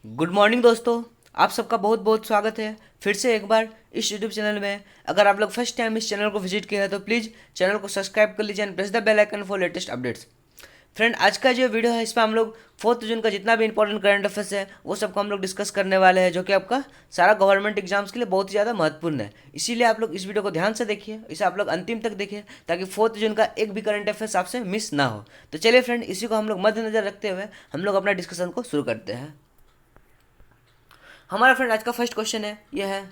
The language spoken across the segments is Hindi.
गुड मॉर्निंग दोस्तों। आप सबका बहुत बहुत स्वागत है फिर से एक बार इस यूट्यूब चैनल में। अगर आप लोग फर्स्ट टाइम इस चैनल को विजिट किया है तो प्लीज़ चैनल को सब्सक्राइब कर लीजिए and press the bell icon for latest updates. Friend, आज का जो वीडियो है इसमें हम लोग 4 जून का जितना भी इंपॉर्टेंट करंट अफेयर्स है वो सबको हम लोग डिस्कस करने वाले हैं, जो कि आपका सारा गवर्नमेंट एग्जाम्स के लिए बहुत ही ज़्यादा महत्वपूर्ण है। इसीलिए आप लोग इस वीडियो को ध्यान से देखिए, इसे आप लोग अंतिम तक देखिए ताकि 4 जून का एक भी करंट अफेयर्स आपसे मिस ना हो। तो चलिए फ्रेंड, इसी को हम लोग मद्देनजर रखते हुए हम लोग अपना डिस्कशन को शुरू करते हैं। हमारा फ्रेंड आज का फर्स्ट क्वेश्चन है, यह है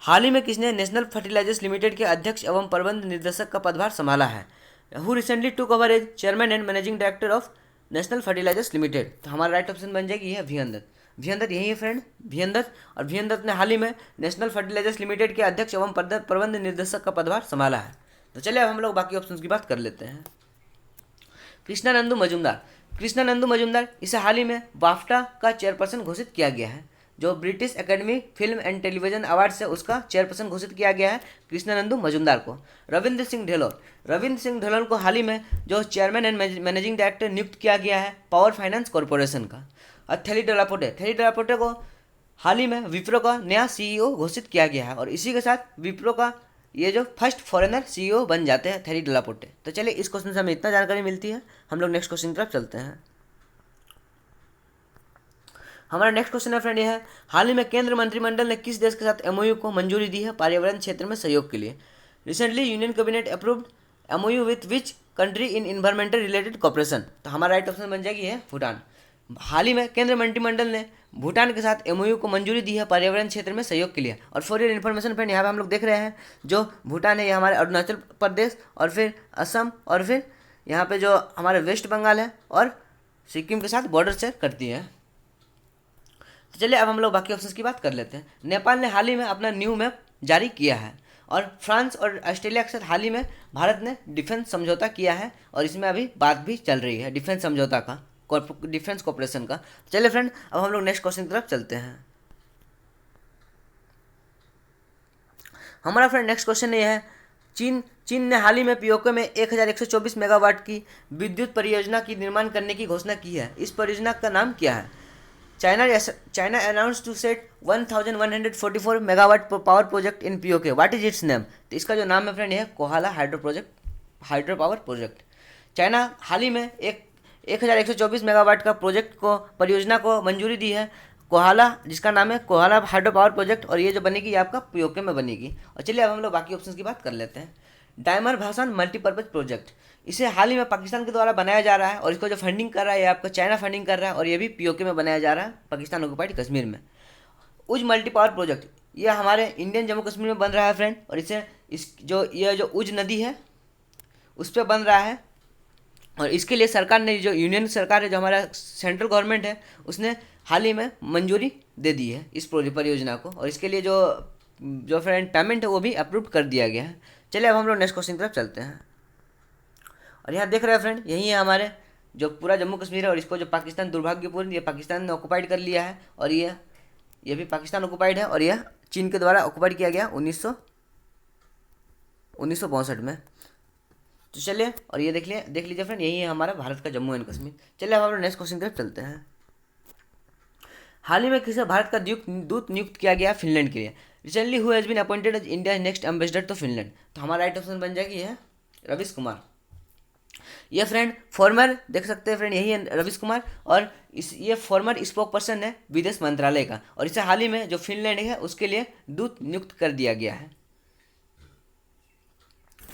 हाल ही में किसने नेशनल फर्टिलाइजर्स लिमिटेड के अध्यक्ष एवं प्रबंध निर्देशक का पदभार संभाला है। Who recently took over as chairman and managing director of National Fertilizers Limited. तो हमारा राइट ऑप्शन बन जाएगी यह वीएन दत्त। वीएन दत्त यही है फ्रेंड, वीएन दत्त। और वीएन दत्त ने हाल ही में नेशनल फर्टिलाइजर्स लिमिटेड के अध्यक्ष एवं प्रबंध निर्देशक का पदभार संभाला है। तो चलिए अब हम लोग बाकी ऑप्शन की बात कर लेते हैं। कृष्णानंदू मजूमदार। कृष्णानंदू मजूमदार इसे हाल ही में बाफ्टा का चेयरपर्सन घोषित किया गया है। जो British academy film and television award से उसका चेयरपर्सन घोषित किया गया है कृष्णानंदू मजूमदार को। रविंद्र सिंह ढिल्लोन। रविंद्र सिंह ढिल्लोन को हाल ही में जो चेयरमैन एंड मैनेजिंग डायरेक्टर नियुक्त किया गया है पावर फाइनेंस कॉरपोरेशन का। और थेली डेलापोटे को हाल ही में विप्रो का नया सीईओ घोषित किया गया है और इसी के साथ विप्रो का ये जो फर्स्ट फॉरेनर सीईओ बन जाते हैं थेली डेलापोटे। तो चलिए इस क्वेश्चन से हमें इतना जानकारी मिलती है। हम लोग नेक्स्ट क्वेश्चन की तरफ चलते हैं। हमारा नेक्स्ट क्वेश्चन है फ्रेंड, ये है हाल ही में केंद्र मंत्रिमंडल ने किस देश के साथ एमओयू को मंजूरी दी है पर्यावरण क्षेत्र में सहयोग के लिए। Recently union cabinet approved MoU with which country in environmental related cooperation. तो हमारा राइट ऑप्शन बन जाएगी है भूटान। हाल ही में केंद्र मंत्रिमंडल ने भूटान के साथ एमओयू को मंजूरी दी है पर्यावरण क्षेत्र में सहयोग के लिए। और फॉर योर इन्फॉर्मेशन फ्रेंड, यहाँ पे हम लोग देख रहे हैं जो भूटान है ये हमारे अरुणाचल प्रदेश और फिर असम और फिर यहाँ पे जो हमारे वेस्ट बंगाल है और सिक्किम के साथ बॉर्डर शेयर करती है। तो चलिए अब हम लोग बाकी ऑप्शंस की बात कर लेते हैं। नेपाल ने हाल ही में अपना न्यू मैप जारी किया है और फ्रांस और ऑस्ट्रेलिया के साथ हाल ही में भारत ने डिफेंस समझौता किया है और इसमें अभी बात भी चल रही है डिफेंस समझौता का, डिफेंस कॉपरेशन का। चलिए फ्रेंड, अब हम लोग नेक्स्ट क्वेश्चन की तरफ चलते हैं। हमारा फ्रेंड नेक्स्ट क्वेश्चन ये है चीन ने हाल ही में पीओके में 1124 मेगावाट की विद्युत परियोजना की निर्माण करने की घोषणा की है। इस परियोजना का नाम क्या है। China announce to set 1144 megawatt power project in PoK. What is its name. तो इसका जो नाम है फ्रेंड है Kohala hydro power project. China हाल ही में 1124 मेगावाट का प्रोजेक्ट को परियोजना को मंजूरी दी है कोहाला, जिसका नाम है कोहाला हाइड्रो पावर प्रोजेक्ट। और ये जो बनेगी ये आपका पीओके में बनेगी। और चलिए अब हम लोग बाकी ऑप्शन की बात कर लेते हैं। डायमर भाषण मल्टीपर्पज प्रोजेक्ट, इसे हाल ही में पाकिस्तान के द्वारा बनाया जा रहा है और इसको जो फंडिंग कर रहा है ये आपका चाइना फंडिंग कर रहा है और ये भी पीओके में बनाया जा रहा है पाकिस्तान ऑक्युपाइड कश्मीर में। उज मल्टी पावर प्रोजेक्ट ये हमारे इंडियन जम्मू कश्मीर में बन रहा है फ्रेंड और इसे ये जो उज नदी है उस पर बन रहा है। और इसके लिए सरकार ने, जो यूनियन सरकार है, जो हमारा सेंट्रल गवर्नमेंट है, उसने हाल ही में मंजूरी दे दी है इस परियोजना को और इसके लिए जो फ्रेंड पेमेंट है वो भी अप्रूव कर दिया गया है। चलिए अब हम लोग नेक्स्ट क्वेश्चन की तरफ चलते हैं। और यहाँ देख रहे हैं फ्रेंड, यही है हमारे जो पूरा जम्मू कश्मीर है और इसको जो पाकिस्तान दुर्भाग्यपूर्ण ये पाकिस्तान ने ऑक्युपाइड कर लिया है और ये भी पाकिस्तान ऑक्युपाइड है और यह चीन के द्वारा ऑक्युपाइड किया गया 1962 में। तो चलिए और ये देख लीजिए फ्रेंड, यही है हमारा भारत का जम्मू एंड कश्मीर। चलिए अब हम लोग नेक्स्ट क्वेश्चन की तरफ चलते हैं। हाल ही में किसे भारत का दूत नियुक्त किया गया फिनलैंड के लिए। Recently who has been appointed as India next ambassador to Finland. तो हमारा राइट ऑप्शन बन जाएगी है रवीश कुमार। ये फ्रेंड फॉर्मर देख सकते हैं फ्रेंड, यही है रवीश कुमार और ये फॉर्मर स्पोक पर्सन है विदेश मंत्रालय का और इसे हाल ही में जो फिनलैंड है उसके लिए दूत नियुक्त कर दिया गया है।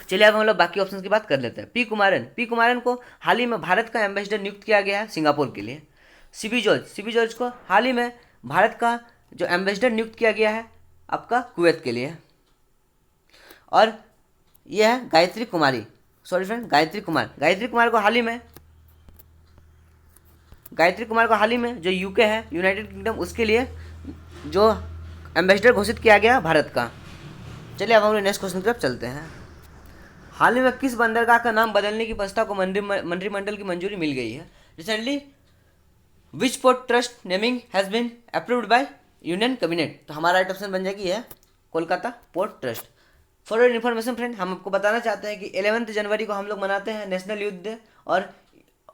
चलिए अब हम लोग बाकी ऑप्शन की बात कर लेते हैं। पी कुमारन को हाल ही में भारत का एम्बेसडर नियुक्त किया गया है सिंगापुर के लिए। सीबी जॉर्ज को हाल ही में भारत का जो एम्बेसडर नियुक्त किया गया है आपका कुवैत के लिए। और यह है गायत्री कुमार को हाल ही में जो यूके है यूनाइटेड किंगडम उसके लिए जो एम्बेसडर घोषित किया गया भारत का। चलिए अब हम लोग नेक्स्ट क्वेश्चन की तरफ चलते हैं। हाल ही में किस बंदरगाह का नाम बदलने की प्रस्ताव को मंत्रिमंडल की मंजूरी मिल गई है। Recently which port trust naming has been approved by union cabinet. तो हमारा राइट ऑप्शन बन जाएगी है Kolkata port trust. For your information friend, हम आपको बताना चाहते हैं कि 11 जनवरी को हम लोग मनाते हैं नेशनल यूथ डे और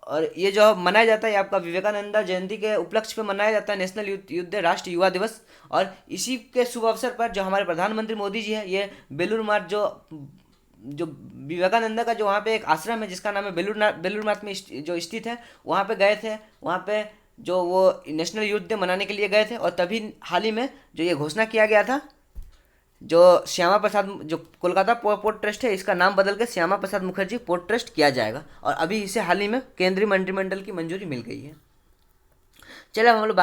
और ये जो मनाया जाता है ये आपका विवेकानंद जयंती के उपलक्ष्य पे मनाया जाता है, नेशनल युद्ध राष्ट्रीय युवा दिवस। और इसी के शुभ अवसर पर जो हमारे प्रधानमंत्री मोदी जी है ये बेलूर मठ जो विवेकानंद का जो वहाँ पे एक आश्रम है जिसका नाम है बेलूर मठ में जो स्थित है, वहाँ पे गए थे। वहाँ पे जो वो नेशनल युद्ध डे मनाने के लिए गए थे, और तभी हाल ही में जो ये घोषणा किया गया था, जो श्यामा प्रसाद जो कोलकाता पोर्ट ट्रस्ट है इसका नाम बदल के श्यामा प्रसाद मुखर्जी पोर्ट ट्रस्ट किया जाएगा, और अभी इसे हाल ही में केंद्रीय मंत्रिमंडल की मंजूरी मिल गई है। चलिए अब हम लोग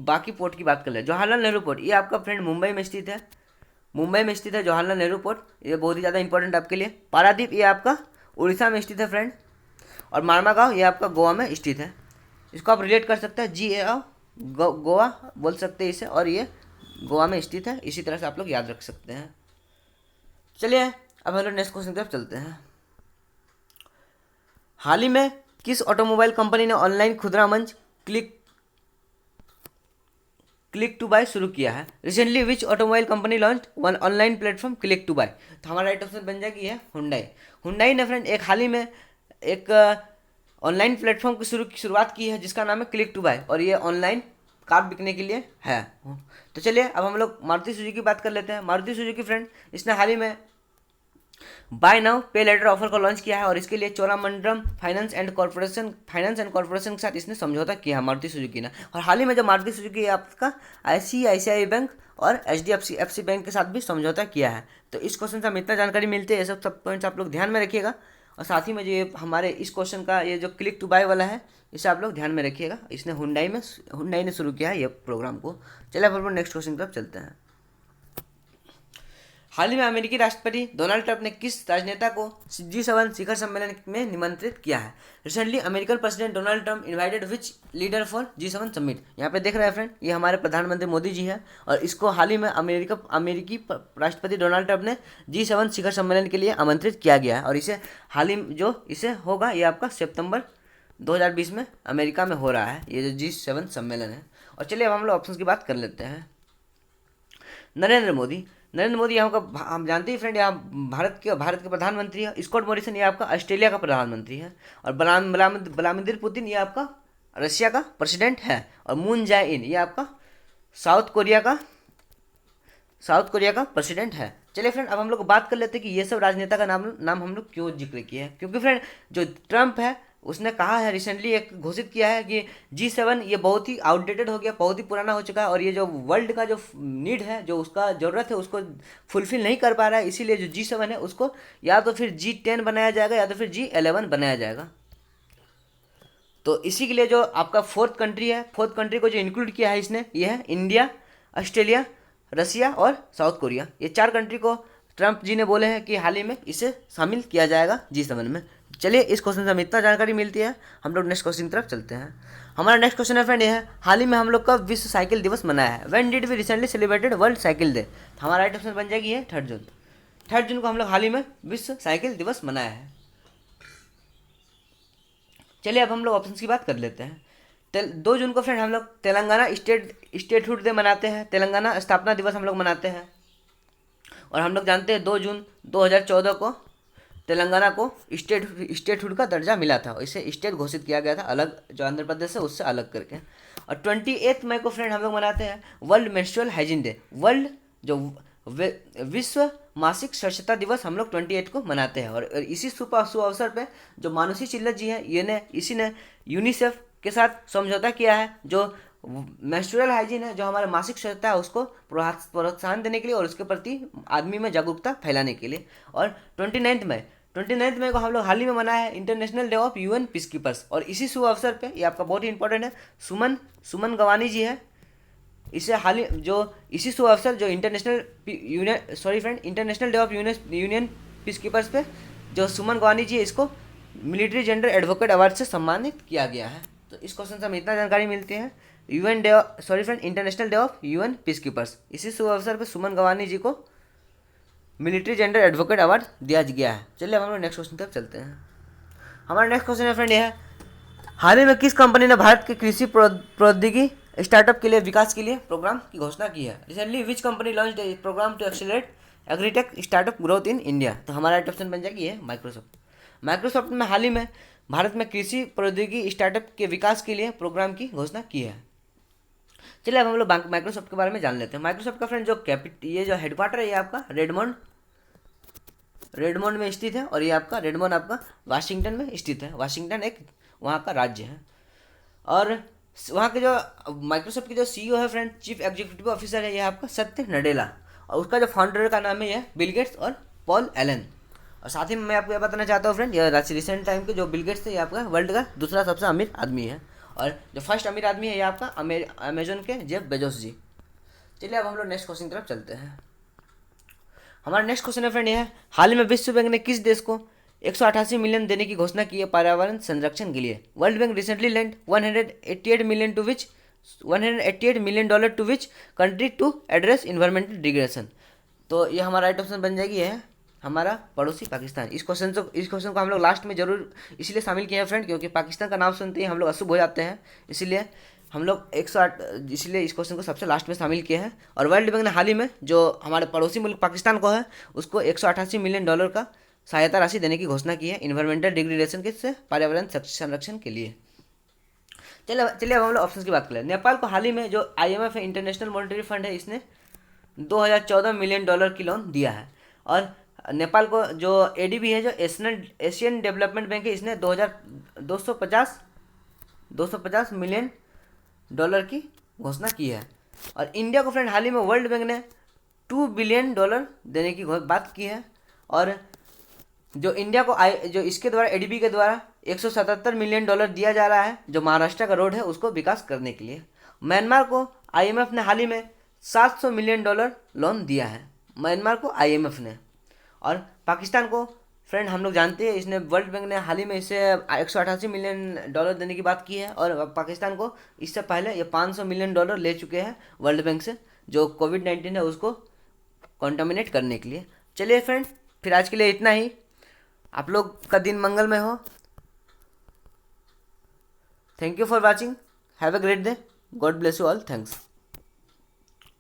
बाकी पोर्ट की बात कर ले। जवाहरलाल नेहरू पोर्ट ये आपका फ्रेंड मुंबई में स्थित है। मुंबई में स्थित है जवाहरलाल नेहरू पोर्ट, ये बहुत ही ज़्यादा इंपॉर्टेंट आपके लिए। पारादीप ये आपका उड़ीसा में स्थित है फ्रेंड, और मार्मागांव ये आपका गोवा में स्थित है। इसको आप रिलेट कर सकते हैं GAO गोवा बोल सकते हैं इसे, और ये गोवा में स्थित है। इसी तरह से आप लोग याद रख सकते हैं। चलिए अब हम लोग नेक्स्ट क्वेश्चन की तरफ चलते हैं। हाल ही में किस ऑटोमोबाइल कंपनी ने ऑनलाइन खुदरा मंच क्लिक टू बाय शुरू किया है? Recently which automobile company launch one online platform click to buy? तो हमारा राइट ऑप्शन बन जाएगी ये हुंडई ने फ्रेंड एक हाल ही में एक ऑनलाइन प्लेटफॉर्म की शुरुआत की है जिसका नाम है क्लिक टू बाय, और ये ऑनलाइन कार बिकने के लिए है। तो चलिए अब हम लोग मारुति सुजुकी की बात कर लेते हैं। मारुति सुजुकी फ्रेंड इसने हाल ही में बाय नाउ पे लेटर ऑफर को लॉन्च किया है, और इसके लिए चोलामंडलम फाइनेंस एंड कॉर्पोरेशन के साथ इसने समझौता किया है मारुति सुजुकी ने। और हाल ही में जो मारुति सुजुकी आपका ICICI बैंक और HDFC बैंक के साथ भी समझौता किया है। तो इस क्वेश्चन से हमें इतना जानकारी मिलती है, ये सब पॉइंट्स आप लोग ध्यान में रखिएगा। और साथ ही में जो ये हमारे इस क्वेश्चन का ये जो क्लिक टू बाय वाला है इसे आप लोग ध्यान में रखिएगा। इसने हुंडई ने शुरू किया है ये प्रोग्राम को। चलिए अब हम नेक्स्ट क्वेश्चन की तरफ चलते हैं। हाल ही में अमेरिकी राष्ट्रपति डोनाल्ड ट्रंप ने किस राजनेता को G7 शिखर सम्मेलन में निमंत्रित किया है? Recently American president Donald Trump invited which leader for G7 summit? यहाँ पे देख रहे हैं फ्रेंड, ये हमारे प्रधानमंत्री मोदी जी हैं, और इसको हाल ही में अमेरिकी राष्ट्रपति डोनाल्ड ट्रंप ने G7 शिखर सम्मेलन के लिए आमंत्रित किया गया है। और इसे हाल ही जो इसे होगा ये आपका सितंबर 2020 में अमेरिका में हो रहा है ये जो G7 सम्मेलन है। और चलिए अब हम लोग ऑप्शन की बात कर लेते हैं। नरेंद्र मोदी यहाँ का हम जानते हैं फ्रेंड, यहाँ भारत के प्रधानमंत्री है। स्कॉट मॉरिसन ये आपका ऑस्ट्रेलिया का प्रधानमंत्री है। और व्लादिमीर पुतिन ये आपका रशिया का प्रेसिडेंट है। और मून जाए इन ये आपका साउथ कोरिया का प्रेसिडेंट है। चलिए फ्रेंड अब हम लोग बात कर लेते हैं कि ये सब राजनेता का नाम हम लोग क्यों जिक्र किया है। क्योंकि फ्रेंड जो ट्रंप है उसने कहा है, रिसेंटली एक घोषित किया है कि G7 ये बहुत ही आउटडेटेड हो गया, बहुत ही पुराना हो चुका है, और ये जो वर्ल्ड का जो नीड है, जो उसका ज़रूरत है उसको फुलफिल नहीं कर पा रहा है। इसीलिए जो G7 है उसको या तो फिर G10 बनाया जाएगा या तो फिर G11 बनाया जाएगा। तो इसी के लिए जो आपका फोर्थ कंट्री को जो इंक्लूड किया है इसने, ये है इंडिया, ऑस्ट्रेलिया, रसिया और साउथ कोरिया। ये 4 कंट्री को ट्रंप जी ने बोले हैं कि हाल ही में इसे शामिल किया जाएगा G7 में। चलिए इस क्वेश्चन से हमें इतना जानकारी मिलती है। हम लोग नेक्स्ट क्वेश्चन की तरफ चलते हैं। हमारा नेक्स्ट क्वेश्चन है फ्रेंड ये है, हाल ही में हम लोग का विश्व साइकिल दिवस मनाया है। When did we recently celebrated world cycle day? हमारा राइट ऑप्शन बन जाएगी है 3 जून। 3 जून को हम लोग हाल ही में विश्व साइकिल दिवस मनाया है। चलिए अब हम लोग ऑप्शन की बात कर लेते हैं। 2 जून को फ्रेंड हम लोग तेलंगाना स्टेटहुड डे मनाते हैं, तेलंगाना स्थापना दिवस हम लोग मनाते हैं। और हम लोग जानते हैं 2 जून 2014 को तेलंगाना को स्टेटहुड का दर्जा मिला था, इसे स्टेट घोषित किया गया था अलग, जो आंध्र प्रदेश है उससे अलग करके। और 28 मई को फ्रेंड हम लोग मनाते हैं वर्ल्ड मेंस्ट्रुअल हाइजीन डे, विश्व मासिक स्वच्छता दिवस हम लोग 28 को मनाते हैं। और इसी शुभ अवसर पे जो मानुषी चिल्लर जी हैं इसी ने यूनिसेफ के साथ समझौता किया है, जो मेंस्ट्रुअल हाइजीन है, जो हमारे मासिक स्वच्छता है उसको प्रोत्साहन देने के लिए और उसके प्रति आदमी में जागरूकता फैलाने के लिए। और 29 मई को हम लोग हाल ही में मनाया है international day of UN peace keepers. और इसी शुभ अवसर पे ये आपका बहुत ही इंपॉर्टेंट है, सुमन गवानी जी है, इसे हाल ही जो इसी शुभ अवसर जो international day of union peace keepers पे जो सुमन गवानी जी है इसको मिलिट्री जेंडर एडवोकेट अवार्ड से सम्मानित किया गया है। तो इस क्वेश्चन से हमें इतना जानकारी मिलती है, international day of UN peace keepers, इसी शुभ अवसर पर सुमन गवानी जी को मिलिट्री जेंडर एडवोकेट अवार्ड दिया गया है। चलिए अब हम लोग नेक्स्ट क्वेश्चन तक चलते हैं। हमारा नेक्स्ट क्वेश्चन है फ्रेंड ये है, हाल ही में किस कंपनी ने भारत के कृषि प्रौद्योगिकी स्टार्टअप के लिए विकास के लिए प्रोग्राम की घोषणा की है? Recently which company launch a program to accelerate agritech startup growth in India? तो हमारा ऑप्शन बन जाएगी ये माइक्रोसॉफ्ट में हाल ही में भारत में कृषि प्रौद्योगिकी स्टार्टअप के विकास के लिए प्रोग्राम की घोषणा की है। चलिए अब हम लोग माइक्रोसॉफ्ट के बारे में जान लेते हैं। माइक्रोसॉफ्ट का फ्रेंड जो ये जो हेडक्वार्टर है ये आपका रेडमोंड में स्थित है, और ये आपका रेडमोंड आपका वाशिंगटन में स्थित है। वाशिंगटन एक वहाँ का राज्य है। और वहाँ के जो माइक्रोसॉफ्ट के जो सीईओ है फ्रेंड, चीफ एग्जीक्यूटिव ऑफिसर है, ये आपका सत्य नडेला, और उसका जो फाउंडर का नाम है ये बिल गेट्स और पॉल एलन। और साथ ही में मैं आपको यह बताना चाहता हूँ फ्रेंड, ये रिसेंट टाइम के जो बिल गेट्स थे ये आपका वर्ल्ड का दूसरा सबसे अमीर आदमी है, और जो फर्स्ट अमीर आदमी है ये आपका अमेजोन के जेफ बेजोस जी। चलिए अब हम लोग नेक्स्ट क्वेश्चन की तरफ चलते हैं। हमारा नेक्स्ट क्वेश्चन है फ्रेंड ये है, हाल ही में विश्व बैंक ने किस देश को 188 मिलियन देने की घोषणा की है पर्यावरण संरक्षण के लिए? World bank recently lent 188 million to which $188 million to which country to address environmental degradation. तो ये हमारा राइट ऑप्शन बन जाएगी है हमारा पड़ोसी पाकिस्तान। इस क्वेश्चन को हम लोग लास्ट में जरूर इसलिए शामिल किए हैं फ्रेंड, क्योंकि पाकिस्तान का नाम सुनते ही हम लोग अशुभ हो जाते हैं, इसलिए हम लोग 108 इसलिए इस क्वेश्चन को सबसे लास्ट में शामिल किए हैं। और वर्ल्ड बैंक ने हाल ही में जो हमारे पड़ोसी मुल्क पाकिस्तान को है उसको $188 मिलियन का सहायता राशि देने की घोषणा की है इन्वायरमेंटल डिग्रेडेशन के से पर्यावरण संरक्षण के लिए। चलिए अब हम लोग ऑप्शन की बात करें। नेपाल को हाल ही में जो IMF है, इंटरनेशनल मॉनेटरी फंड है, इसने $2014 मिलियन की लोन दिया है। और नेपाल को जो ADB है, जो एशियन डेवलपमेंट बैंक है, इसने 250 मिलियन डॉलर की घोषणा की है। और इंडिया को फ्रेंड हाल ही में वर्ल्ड बैंक ने $2 बिलियन देने की बात की है। और जो इंडिया को जो इसके द्वारा ADB के द्वारा $177 मिलियन दिया जा रहा है, जो महाराष्ट्र का रोड है उसको विकास करने के लिए। म्यांमार को IMF ने हाल ही में $700 मिलियन लोन दिया है, म्यांमार को IMF ने। और पाकिस्तान को फ्रेंड हम लोग जानते हैं, इसने वर्ल्ड बैंक ने हाल ही में इसे $188 मिलियन देने की बात की है। और पाकिस्तान को इससे पहले ये $500 मिलियन ले चुके हैं वर्ल्ड बैंक से, जो कोविड-19 है उसको कॉन्टामिनेट करने के लिए। चलिए फ्रेंड, फिर आज के लिए इतना ही। आप लोग का दिन मंगलमय हो। Thank you for watching, have a great day, God bless you all, thanks.